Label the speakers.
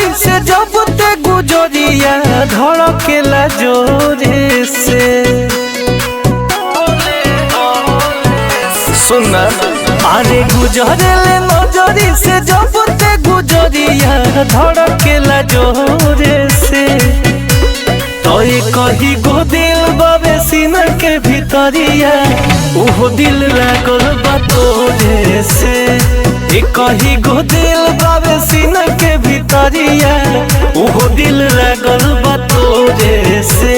Speaker 1: नजरी से जब ते गुजरिया धड़केला जोरे से। सुना अरे गुजरेले नजरी से जब ते गुजरिया धड़केला जोरे से। तो कही गो दिल बाबे सीना के भीतरिया उहो दिल लागल बा तोरे से। कही गो दिल बाबे सीना के भीतरिया उहो दिल लागल बा तोरे से।